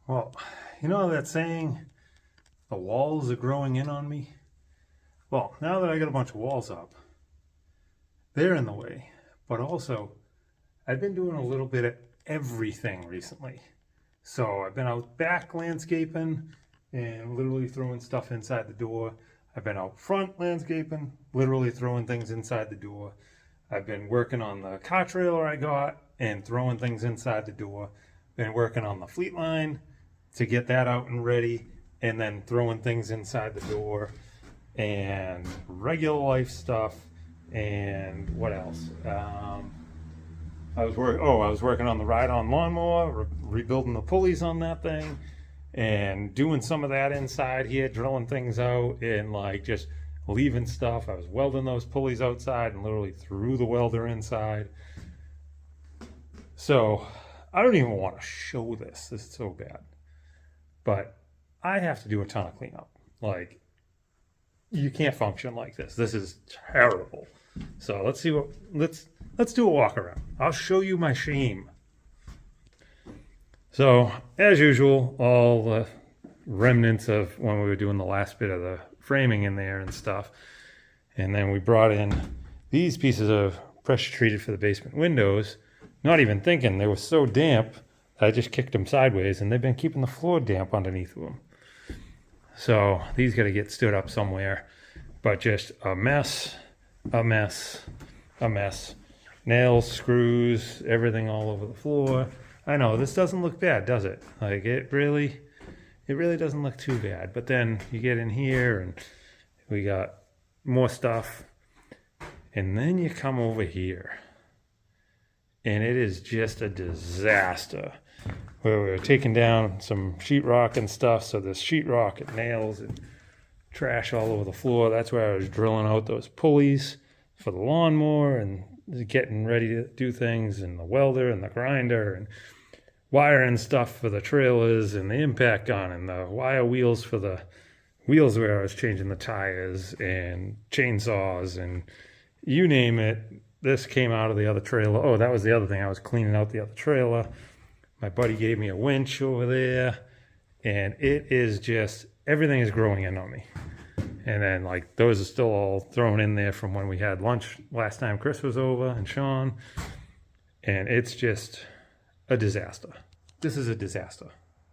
Well, you know that saying, the walls are growing in on me? Well, now that I got a bunch of walls up, they're in the way. But also, I've been doing a little bit of everything recently. So I've been out back landscaping and literally throwing stuff inside the door. I've been out front landscaping, literally throwing things inside the door. I've been working on the car trailer I got and throwing things inside the door. Been working on the fleet line to get that out and ready, and then throwing things inside the door, and regular life stuff, and what else? I was working on the ride-on lawnmower, rebuilding the pulleys on that thing, and doing some of that inside here, drilling things out, and like just leaving stuff. I was welding those pulleys outside and literally threw the welder inside. So I don't even want to show this. This is so bad. But I have to do a ton of cleanup. Like, you can't function like this. This is terrible. So let's do a walk around. I'll show you my shame. So as usual, all the remnants of when we were doing the last bit of the framing in there and stuff. And then we brought in these pieces of pressure treated for the basement windows, not even thinking they were so damp. I just kicked them sideways, and they've been keeping the floor damp underneath of them. So these got to get stood up somewhere, but just a mess, a mess, a mess. Nails, screws, everything all over the floor. I know this doesn't look bad, does it? Like it really doesn't look too bad. But then you get in here and we got more stuff, and then you come over here, and it is just a disaster. Where we were taking down some sheetrock and stuff, so there's sheetrock and nails and trash all over the floor. That's where I was drilling out those pulleys for the lawnmower and getting ready to do things, and the welder and the grinder and wiring stuff for the trailers and the impact gun and the wire wheels for the wheels where I was changing the tires and chainsaws and you name it. This came out of the other trailer. Oh, that was the other thing. I was cleaning out the other trailer. My buddy gave me a winch over there, and it is just, everything is growing in on me. And then like those are still all thrown in there from when we had lunch last time Chris was over and Sean. And it's just a disaster. This is a disaster.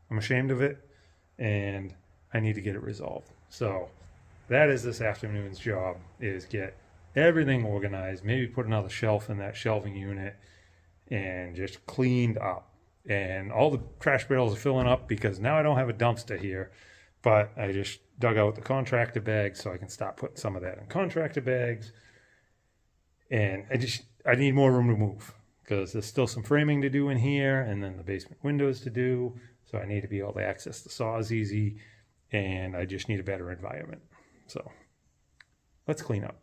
I'm ashamed of it, and I need to get it resolved. So that is this afternoon's job, is get everything organized, maybe put another shelf in that shelving unit, and just cleaned up. And all the trash barrels are filling up because now I don't have a dumpster here, but I just dug out the contractor bags so I can start putting some of that in contractor bags. And I need more room to move because there's still some framing to do in here, and then the basement windows to do. So I need to be able to access the saws easy, and I just need a better environment. So let's clean up.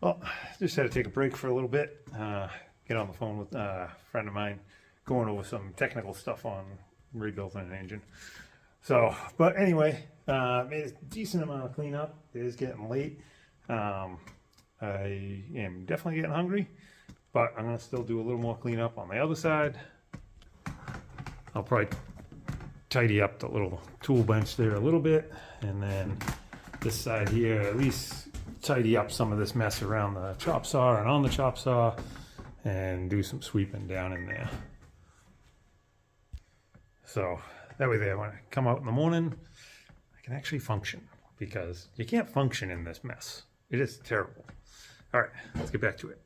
Well, just had to take a break for a little bit, get on the phone with a friend of mine, going over some technical stuff on rebuilding an engine. So, but anyway, made a decent amount of cleanup. It is getting late. I am definitely getting hungry, but I'm going to still do a little more cleanup on the other side. I'll probably tidy up the little tool bench there a little bit, and then this side here, at least tidy up some of this mess around the chop saw and on the chop saw, and do some sweeping down in there. So that way there, when I come out in the morning, I can actually function, because you can't function in this mess. It is terrible. All right, let's get back to it.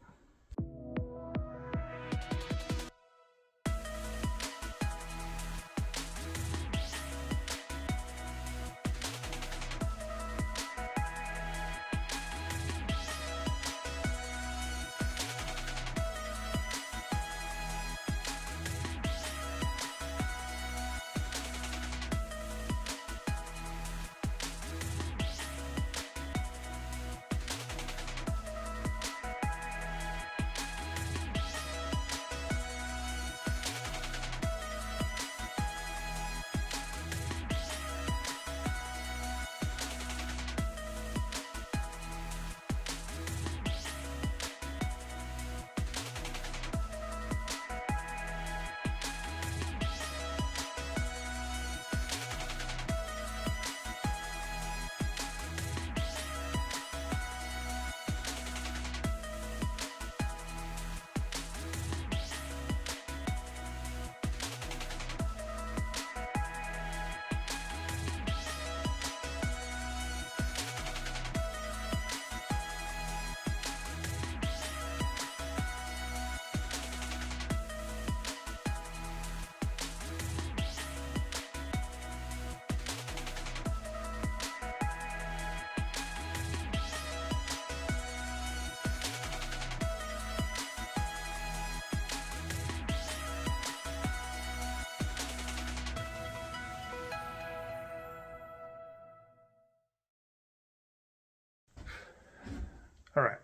All right,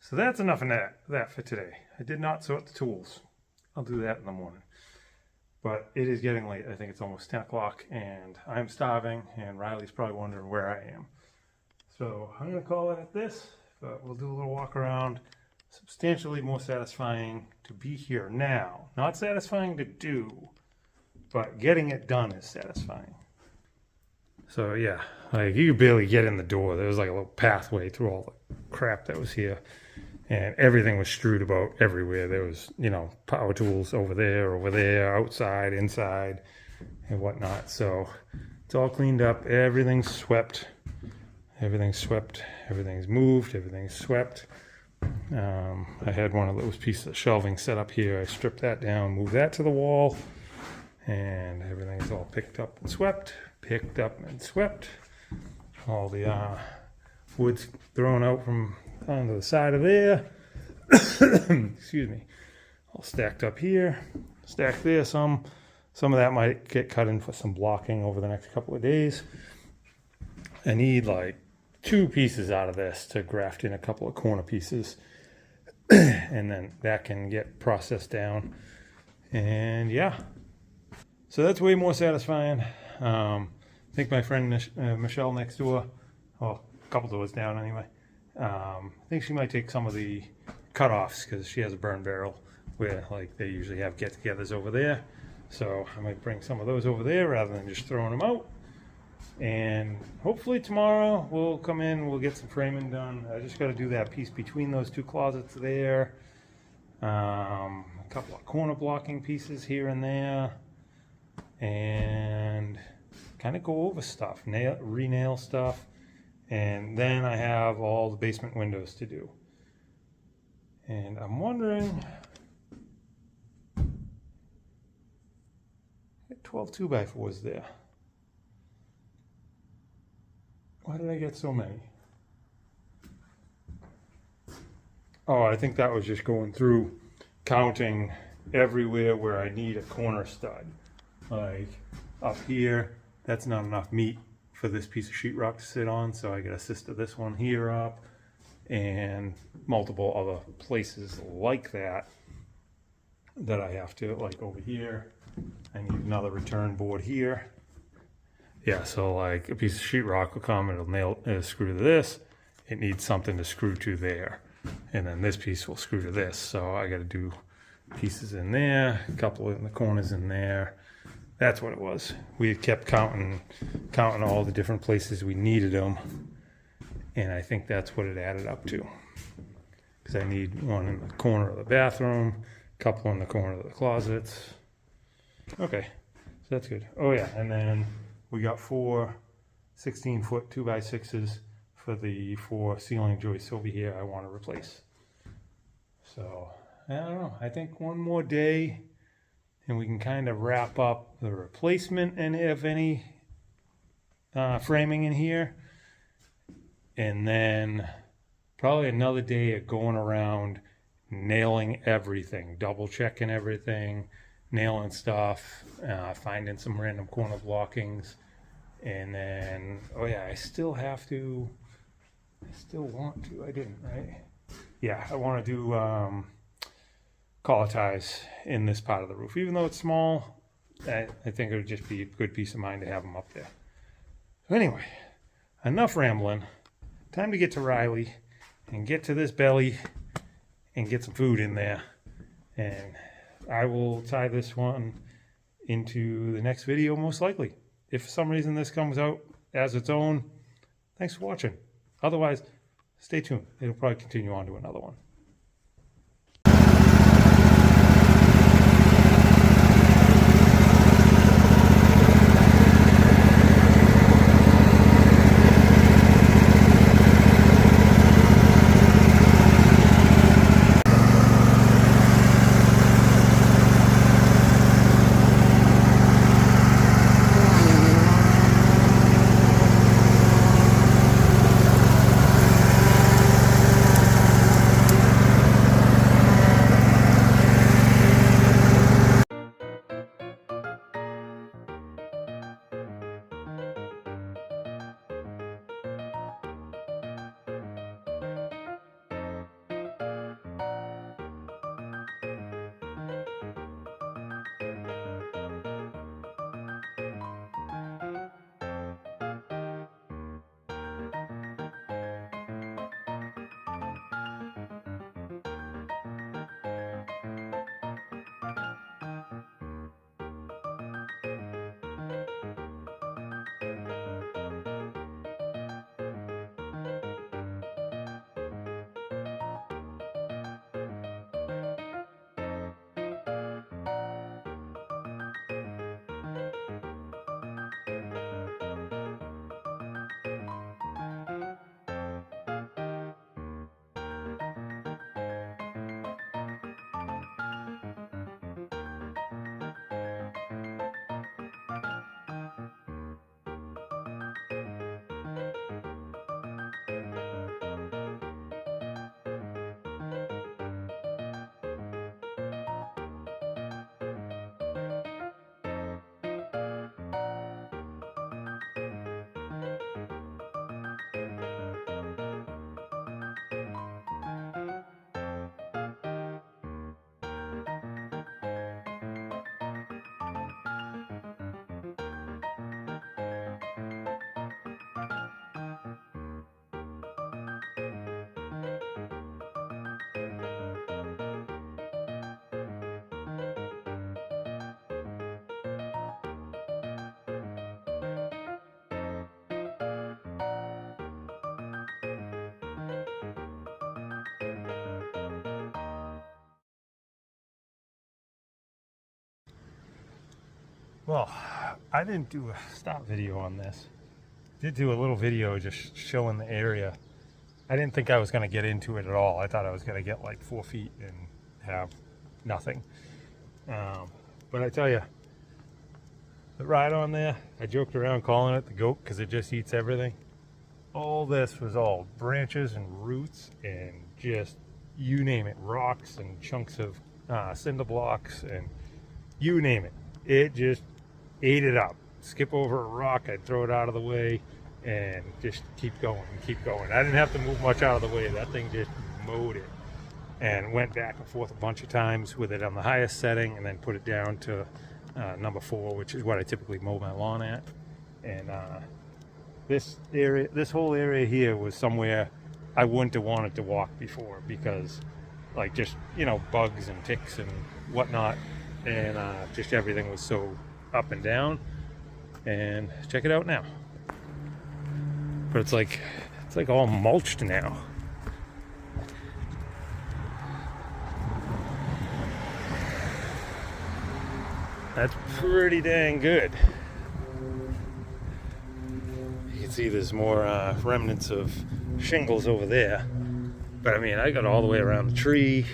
so that's enough of that for today. I did not sort the tools. I'll do that in the morning. But it is getting late. I think it's almost 10 o'clock, and I'm starving, and Riley's probably wondering where I am. So I'm going to call it at this, but we'll do a little walk around. Substantially more satisfying to be here now. Not satisfying to do, but getting it done is satisfying. So yeah, like you could barely get in the door. There was like a little pathway through all the crap that was here, and everything was strewed about everywhere. There was, you know, power tools over there, outside, inside, and whatnot. So it's all cleaned up. Everything's swept. Everything's swept. Everything's moved. Everything's swept. I had one of those pieces of shelving set up here. I stripped that down, moved that to the wall, and everything's all picked up and swept. Picked up and swept. All the wood's thrown out from onto the side of there. Excuse me. All stacked up here. Stacked there some. Some of that might get cut in for some blocking over the next couple of days. I need like 2 pieces out of this to graft in a couple of corner pieces. And then that can get processed down. And yeah. So that's way more satisfying. I think my friend Michelle next door, well, a couple doors down anyway, I think she might take some of the cutoffs, because she has a burn barrel where like they usually have get-togethers over there. So I might bring some of those over there rather than just throwing them out. And hopefully tomorrow we'll come in, we'll get some framing done. I just got to do that piece between those 2 closets there. A couple of corner blocking pieces here and there. And kind of go over stuff, re-nail stuff. And then I have all the basement windows to do. And I'm wondering, I got 12 2x4s there. Why did I get so many? Oh, I think that was just going through, counting everywhere where I need a corner stud. Like up here, that's not enough meat for this piece of sheetrock to sit on, so I got to sister this one here up. and multiple other places like that I have to, like over here, I need another return board here. Yeah, so like a piece of sheetrock will come, it'll screw to this. It needs something to screw to there. And then this piece will screw to this. So I got to do pieces in there, a couple in the corners in there. That's what it was. We kept counting all the different places we needed them. And I think that's what it added up to. Because I need one in the corner of the bathroom, a couple in the corner of the closets. Okay, so that's good. Oh yeah, and then we got 4 16-foot 2x6s for the 4 ceiling joists over here I want to replace. So, I don't know. I think one more day and we can kind of wrap up the replacement and if any framing in here. And then probably another day of going around nailing everything, double checking everything, nailing stuff, finding some random corner blockings. And then, oh yeah, I still want to, I didn't, right? Yeah, I want to do collar ties in this part of the roof. Even though it's small, I think it would just be a good peace of mind to have them up there. So anyway, enough rambling. Time to get to Riley and get to this belly and get some food in there. And I will tie this one into the next video most likely. If for some reason this comes out as its own, thanks for watching. Otherwise, stay tuned. It'll probably continue on to another one. Well, I didn't do a stop video on this. Did do a little video just showing the area. I didn't think I was going to get into it at all. I thought I was going to get like 4 feet and have nothing. But I tell you, the ride on there, I joked around calling it the goat because it just eats everything. All this was all branches and roots and just, you name it, rocks and chunks of cinder blocks and you name it. It just ate it up. Skip over a rock, I'd throw it out of the way. and just keep going and keep going. I didn't have to move much out of the way. That thing just mowed it, and went back and forth a bunch of times with it on the highest setting, and then put it down to number 4, which is what I typically mow my lawn at. And this whole area here was somewhere I wouldn't have wanted to walk before, because like just, you know, bugs and ticks and whatnot, and just everything was so up and down. And check it out now. But it's like all mulched now. That's pretty dang good. You can see there's more remnants of shingles over there. But I mean, I got all the way around the tree,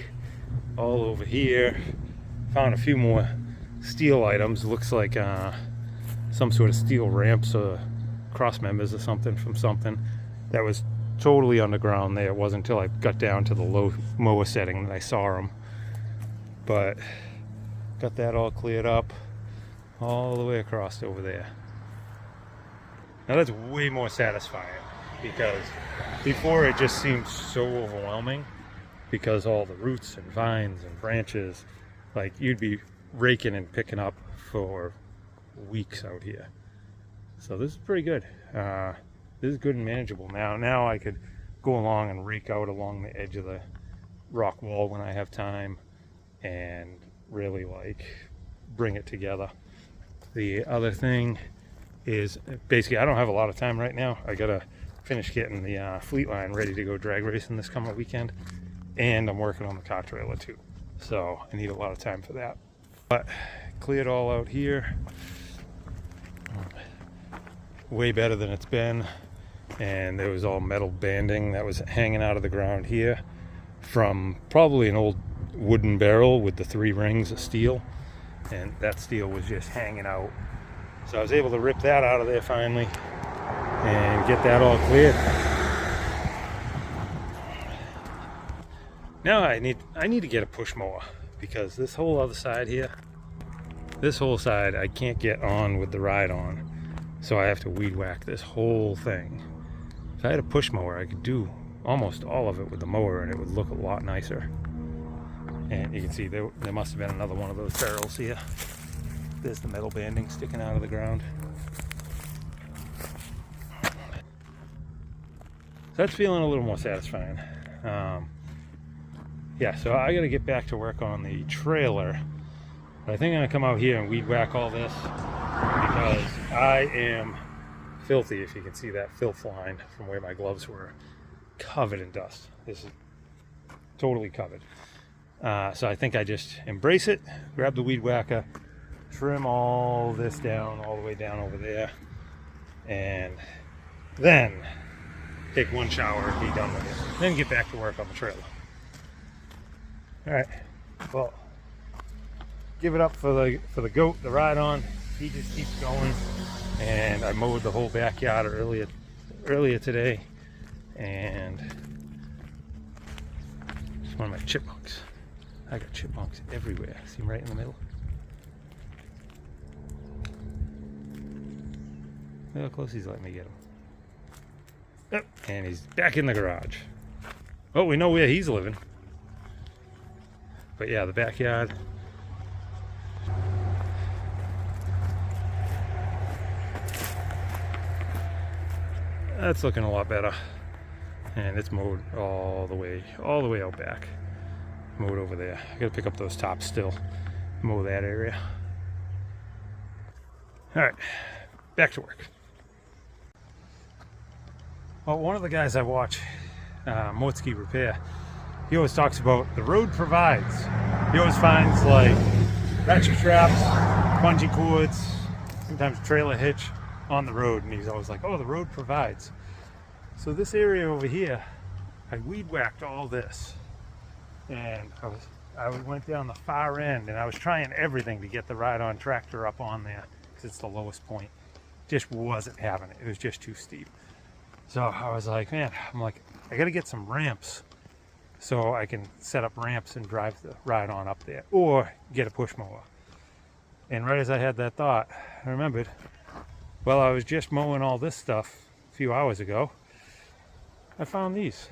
all over here. Found a few more steel items. Looks like some sort of steel ramps or cross members or something from something that was totally underground there. It wasn't until I got down to the low mower setting that I saw them. But got that all cleared up all the way across over there. Now that's way more satisfying, because before it just seemed so overwhelming, because all the roots and vines and branches, like you'd be raking and picking up for weeks out here. So this is pretty good. This is good and manageable now. Now I could go along and rake out along the edge of the rock wall when I have time, and really like bring it together. The other thing is, basically I don't have a lot of time right now. I gotta finish getting the fleet line ready to go drag racing this coming weekend, and I'm working on the car trailer too, so I need a lot of time for that. But cleared all out here, way better than it's been. And there was all metal banding that was hanging out of the ground here from probably an old wooden barrel with the 3 rings of steel, and that steel was just hanging out. So I was able to rip that out of there finally and get that all cleared. Now I need to get a push mower, because this whole other side here, this whole side I can't get on with the ride on, so I have to weed whack this whole thing. If I had a push mower, I could do almost all of it with the mower, and it would look a lot nicer. And you can see there must have been another one of those barrels here. There's the metal banding sticking out of the ground. So that's feeling a little more satisfying. Yeah, so I got to get back to work on the trailer. But I think I'm going to come out here and weed whack all this, because I am filthy. If you can see that filth line from where my gloves were, covered in dust. This is totally covered. So I think I just embrace it, grab the weed whacker, trim all this down, all the way down over there, and then take one shower and be done with it. Then get back to work on the trailer. All right, well, give it up for the goat, the ride on. He just keeps going, and I mowed the whole backyard earlier today, and it's one of my chipmunks. I got chipmunks everywhere. See them right in the middle? Look how close he's letting me get him. Yep, and he's back in the garage. Oh, we know where he's living. But yeah, the backyard. That's looking a lot better. And it's mowed all the way out back. Mowed over there. I gotta pick up those tops still. Mow that area. Alright, back to work. Well, one of the guys I watch, Motzky Repair, he always talks about the road provides. He always finds like ratchet straps, bungee cords, sometimes trailer hitch on the road, and he's always like, oh, the road provides. So this area over here, I weed whacked all this, and I went down the far end, and I was trying everything to get the ride-on tractor up on there, because it's the lowest point. Just wasn't having it. It was just too steep. So I was like, man, I gotta get some ramps so I can set up ramps and drive the ride on up there, or get a push mower. And right as I had that thought, I remembered, well, I was just mowing all this stuff few hours ago, I found these.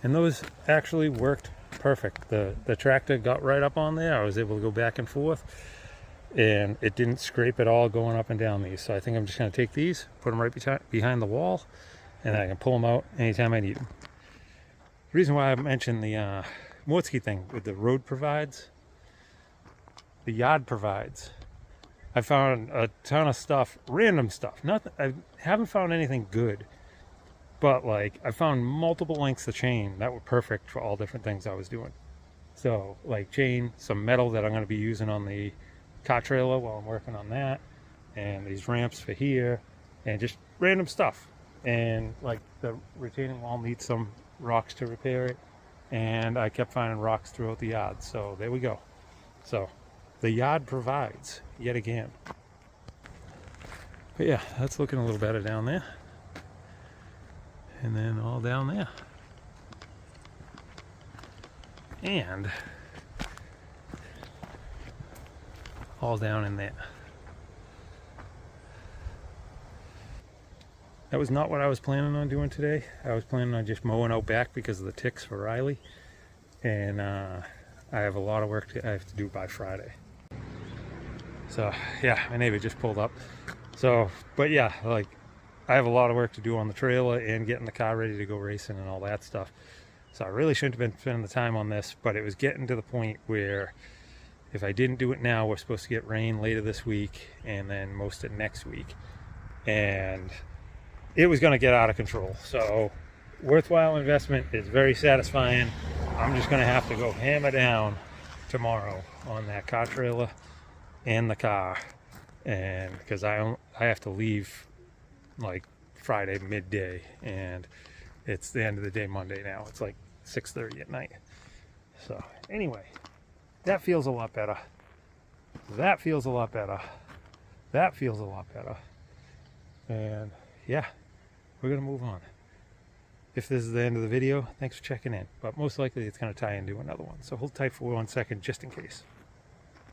And those actually worked perfect. The tractor got right up on there. I was able to go back and forth, and it didn't scrape at all going up and down these. So I think I'm just going to take these, put them right behind the wall, and I can pull them out anytime I need them. The reason why I mentioned the Mortsky thing with the road provides, the yard provides. I found a ton of stuff, random stuff. Nothing. I haven't found anything good, but like I found multiple lengths of chain that were perfect for all different things I was doing. So like chain, some metal that I'm going to be using on the car trailer while I'm working on that, and these ramps for here, and just random stuff. And like the retaining wall needs some rocks to repair it, and I kept finding rocks throughout the yard. So there we go. So the yard provides yet again. But yeah, that's looking a little better down there, and then all down there, and all down in there. That was not what I was planning on doing today. I was planning on just mowing out back because of the ticks for Riley, and I have a lot of work I have to do by Friday. So yeah, my neighbor just pulled up. So, but yeah, like I have a lot of work to do on the trailer and getting the car ready to go racing and all that stuff. So I really shouldn't have been spending the time on this, but it was getting to the point where if I didn't do it now, we're supposed to get rain later this week and then most of next week. And it was going to get out of control. So worthwhile investment, is very satisfying. I'm just going to have to go hammer down tomorrow on that car trailer and the car, and because I have to leave like Friday midday, and it's the end of the day Monday now. It's like 6:30 at night. So anyway, that feels a lot better. That feels a lot better. That feels a lot better. And yeah, we're gonna move on. If this is the end of the video, thanks for checking in, but most likely it's going to tie into another one. So hold tight for 1 second just in case.